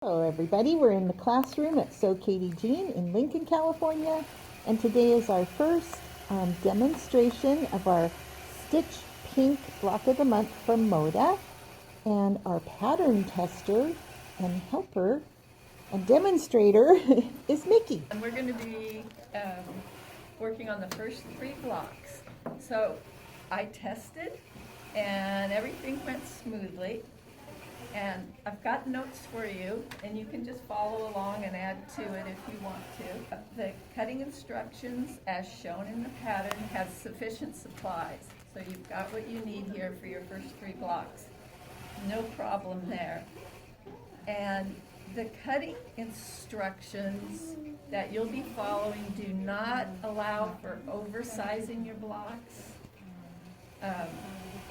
Hello everybody, we're in the classroom at So Katie Jean in Lincoln, California, and today is our first demonstration of our Stitch Pink Block of the Month from Moda, and our pattern tester and helper and demonstrator is Micky. And we're going to be working on the first 3 blocks. So I tested and everything went smoothly. And I've got notes for you, and you can just follow along and add to it if you want to. The cutting instructions, as shown in the pattern, has sufficient supplies. So you've got what you need here for your first 3 blocks. No problem there. And the cutting instructions that you'll be following do not allow for oversizing your blocks.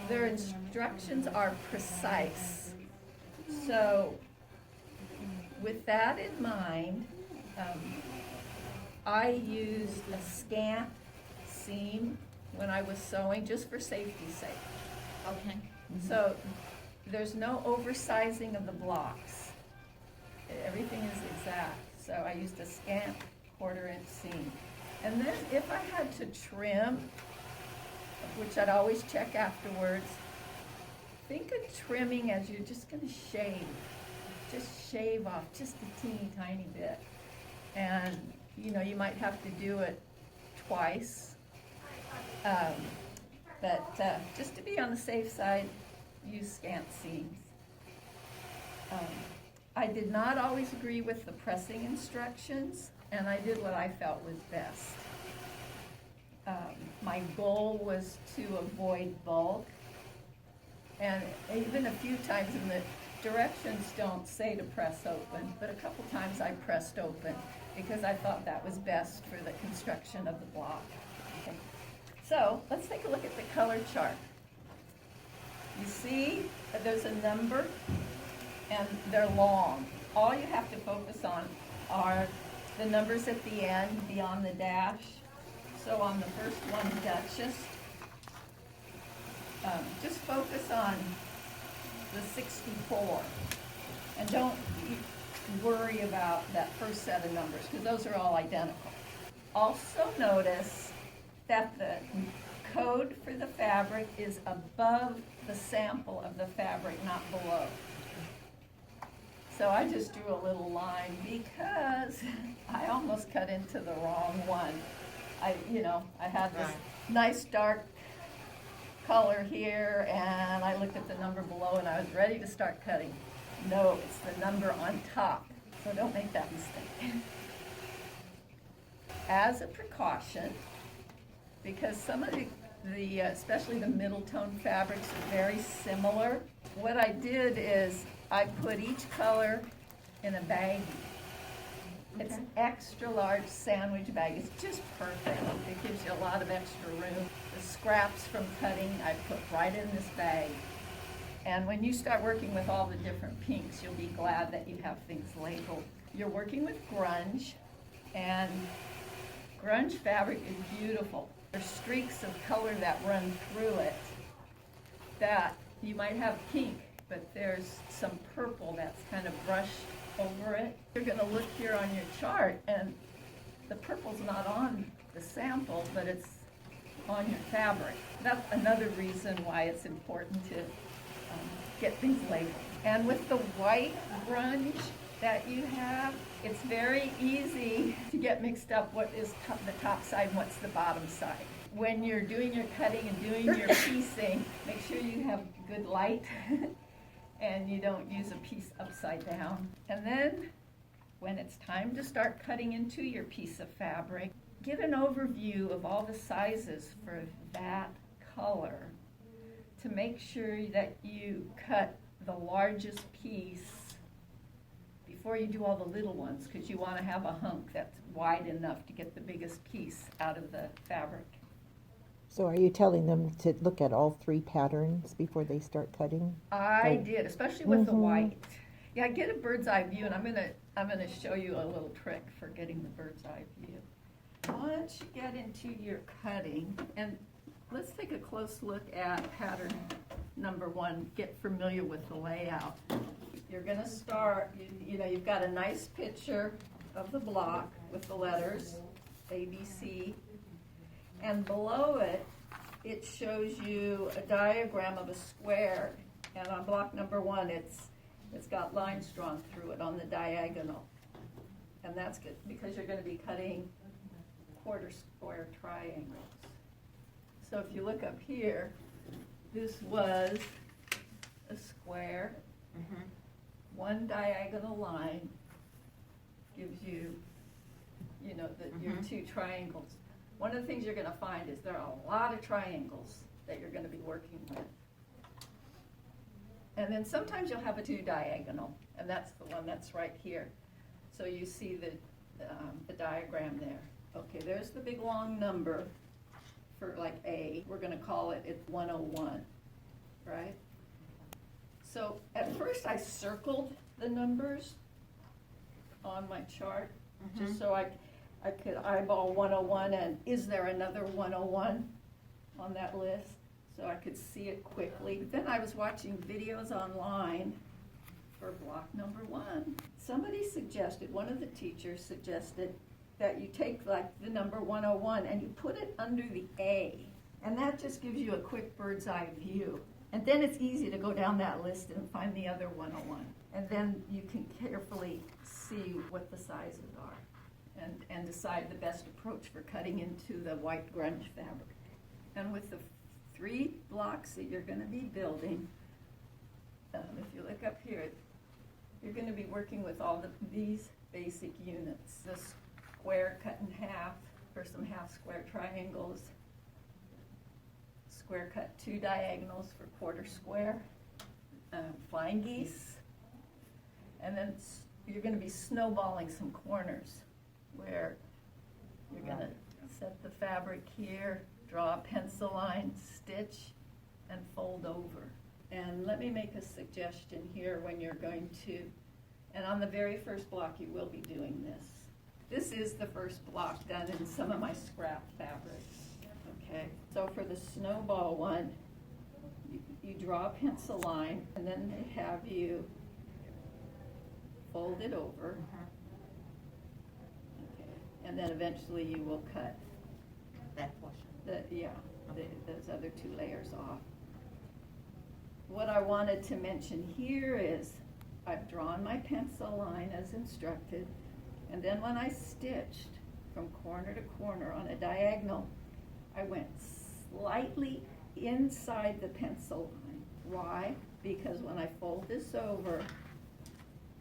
Their instructions are precise. So, with that in mind, I used a scant seam when I was sewing, just for safety's sake. Okay. So, there's no oversizing of the blocks. Everything is exact. So I used a scant 1/4 inch seam. And then if I had to trim, which I'd always check afterwards, think of trimming as you're just going to shave. Just shave off just a teeny tiny bit. And, you know, you might have to do it twice. But just to be on the safe side, use scant seams. I did not always agree with the pressing instructions, and I did what I felt was best. My goal was to avoid bulk. And even a few times in the directions don't say to press open, but a couple times I pressed open because I thought that was best for the construction of the block. Okay. So let's take a look at the color chart. You see there's a number and they're long. All you have to focus on are the numbers at the end beyond the dash. So on the first one, Duchess, just focus on the 64 and don't worry about that first set of numbers because those are all identical. Also notice that the code for the fabric is above the sample of the fabric, not below. So I just drew a little line because I almost cut into the wrong one. I had this nice dark color here, and I looked at the number below and I was ready to start cutting. No, it's the number on top, so don't make that mistake. As a precaution, because some of the especially the middle tone fabrics are very similar, what I did is I put each color in a baggie. It's an extra large sandwich bag. It's just perfect. It gives you a lot of extra room. The scraps from cutting I put right in this bag. And when you start working with all the different pinks, you'll be glad that you have things labeled. You're working with grunge, and grunge fabric is beautiful. There's streaks of color that run through it that you might have pink, but there's some purple that's kind of brushed over it. You're going to look here on your chart, and the purple's not on the sample, but it's on your fabric. That's another reason why it's important to get things labeled. And with the white grunge that you have, it's very easy to get mixed up what is the top side and what's the bottom side. When you're doing your cutting and doing your piecing, make sure you have good light and you don't use a piece upside down. And then when it's time to start cutting into your piece of fabric, get an overview of all the sizes for that color to make sure that you cut the largest piece before you do all the little ones, because you want to have a hunk that's wide enough to get the biggest piece out of the fabric. So are you telling them to look at all 3 patterns before they start cutting? I did, especially with the white. Yeah, get a bird's eye view, and I'm gonna show you a little trick for getting the bird's eye view. Once you get into your cutting, and let's take a close look at pattern number 1. Get familiar with the layout. you're gonna start, you know, you've got a nice picture of the block with the letters A, B, C, and below it, it shows you a diagram of a square, and on block number 1, it's got lines drawn through it on the diagonal. And that's good because you're going to be cutting quarter square triangles. So if you look up here, this was a square. One diagonal line gives you, you know, your two triangles. One of the things you're going to find is there are a lot of triangles that you're going to be working with. And then sometimes you'll have a 2 diagonal, and that's the one that's right here. So you see the diagram there. Okay, there's the big long number for like A. We're going to call it 101, right? So at first I circled the numbers on my chart, just so I could eyeball 101 and is there another 101 on that list, so I could see it quickly. Then I was watching videos online for block number 1. Somebody suggested, one of the teachers suggested that you take like the number 101 and you put it under the A, and that just gives you a quick bird's eye view. And then it's easy to go down that list and find the other 101. And then you can carefully see what the sizes are and decide the best approach for cutting into the white grunge fabric. And with the 3 blocks that you're going to be building, if you look up here, you're going to be working with all these basic units. The square cut in half for some half square triangles, square cut 2 diagonals for quarter square, flying geese, and then you're going to be snowballing some corners where you're going to set the fabric here, draw a pencil line, stitch, and fold over. And let me make a suggestion here when you're going to, and on the very first block you will be doing this. This is the first block done in some of my scrap fabrics. Okay, so for the snowball one, you draw a pencil line, and then they have you fold it over. Okay, and then eventually you will cut that portion. Those other 2 layers off. What I wanted to mention here is I've drawn my pencil line as instructed, and then when I stitched from corner to corner on a diagonal, I went slightly inside the pencil line. Why? Because when I fold this over,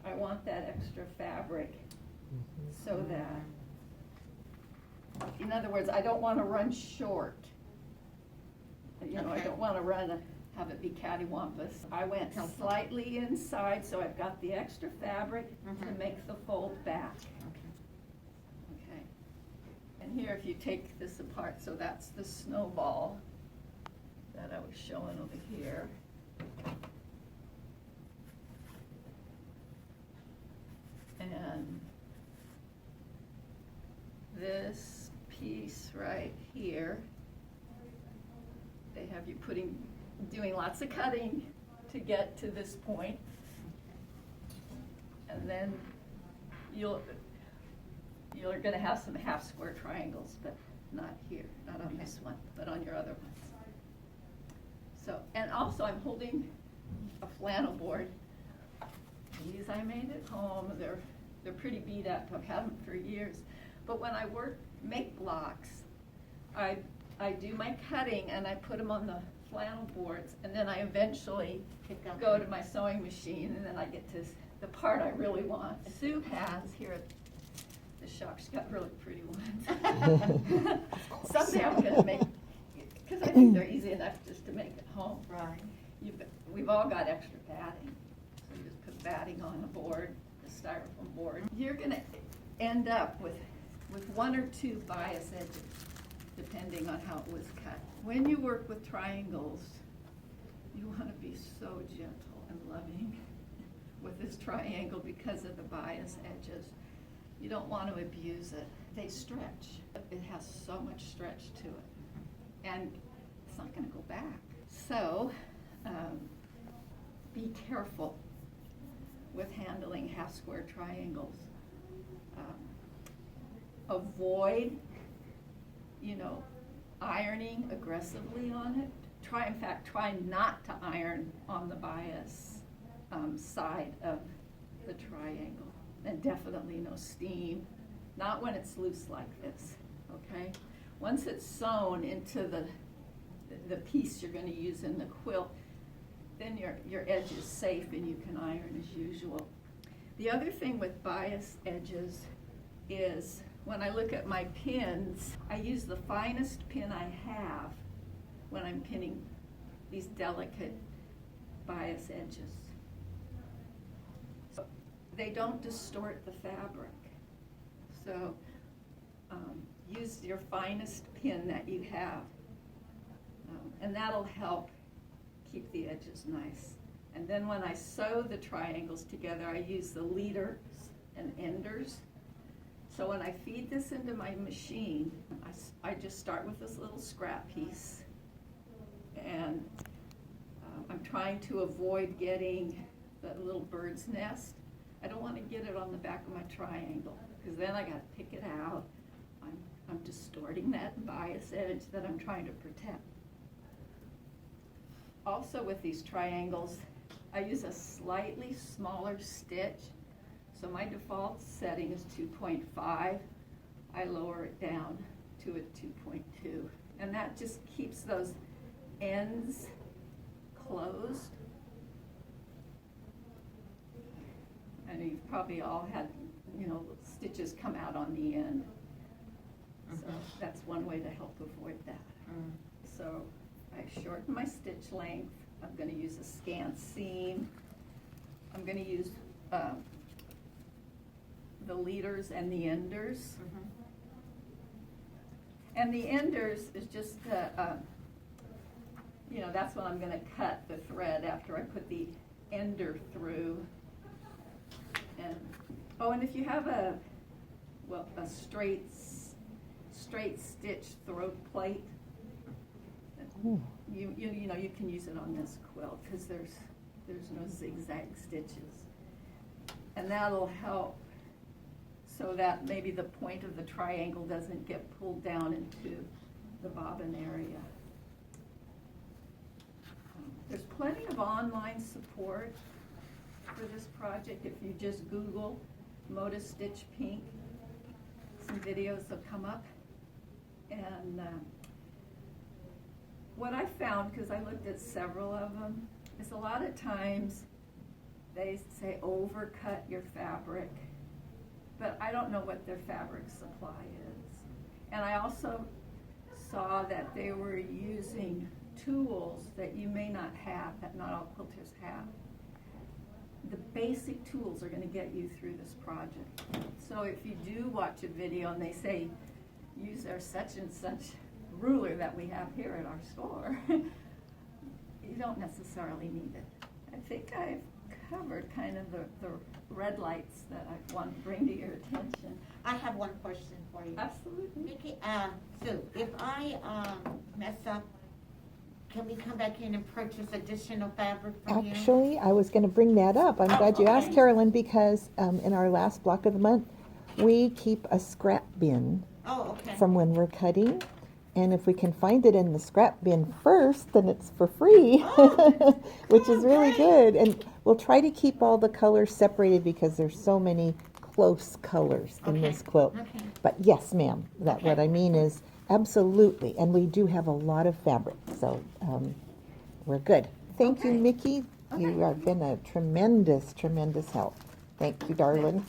I want that extra fabric so that, in other words, I don't want to run short. You know, I don't want to have it be cattywampus. I went slightly inside, so I've got the extra fabric to make the fold back. Okay. And here, if you take this apart, so that's the snowball that I was showing over here. And this piece right here, they have you doing lots of cutting to get to this point. And then you're going to have some half square triangles, but not here, not on this one, but on your other ones. So, and also I'm holding a flannel board. These I made at home. They're pretty beat up. I've had them for years. But when I make blocks, I do my cutting and I put them on the flannel boards, and then I eventually go to my sewing machine, and then I get to the part I really want. Sue has here at the shop, she's got really pretty ones. Someday I'm going to make, because I think they're easy enough just to make at home. Right. We've all got extra batting, so you just put batting on a board, a styrofoam board. You're going to end up with 1 or 2 bias edges, depending on how it was cut. When you work with triangles, you want to be so gentle and loving with this triangle because of the bias edges. You don't want to abuse it. They stretch. It has so much stretch to it, and it's not going to go back. So be careful with handling half square triangles. Avoid, ironing aggressively on it. Try not to iron on the bias side of the triangle. And definitely no steam, not when it's loose like this, okay? Once it's sewn into the piece you're going to use in the quilt, then your edge is safe and you can iron as usual. The other thing with bias edges is when I look at my pins, I use the finest pin I have when I'm pinning these delicate bias edges. So they don't distort the fabric. So use your finest pin that you have, and that'll help keep the edges nice. And then when I sew the triangles together, I use the leaders and enders. So when I feed this into my machine, I just start with this little scrap piece, and I'm trying to avoid getting the little bird's nest. I don't want to get it on the back of my triangle, because then I got to pick it out. I'm distorting that bias edge that I'm trying to protect. Also with these triangles, I use a slightly smaller stitch. So my default setting is 2.5. I lower it down to a 2.2. And that just keeps those ends closed. And you've probably all had, stitches come out on the end. So that's one way to help avoid that. So I shorten my stitch length. I'm going to use a scant seam. I'm going to use the leaders and the enders. And the enders is just, that's when I'm going to cut the thread after I put the ender through. And if you have a straight stitch throat plate, you can use it on this quilt because there's no zigzag stitches, and that'll help so that maybe the point of the triangle doesn't get pulled down into the bobbin area. There's plenty of online support for this project. If you just Google Moda Stitch Pink, some videos will come up. And what I found, because I looked at several of them, is a lot of times they say overcut your fabric, but I don't know what their fabric supply is. And I also saw that they were using tools that you may not have, that not all quilters have. The basic tools are going to get you through this project. So if you do watch a video and they say, use our such and such ruler that we have here at our store, you don't necessarily need it. I think I've covered kind of the red lights that I want to bring to your attention. I have one question for you. Absolutely. Micky, so if I mess up, can we come back in and purchase additional fabric from you? Actually, I was going to bring that up. I'm glad you asked, okay. Carolyn, because in our last block of the month, we keep a scrap bin Okay. from when we're cutting. And if we can find it in the scrap bin first, then it's for free, which is really good. And we'll try to keep all the colors separated because there's so many close colors in this quilt. Okay. But yes, ma'am, what I mean is absolutely. And we do have a lot of fabric, so we're good. Thank you, Okay. Micky. You have been a tremendous, tremendous help. Thank you, darling.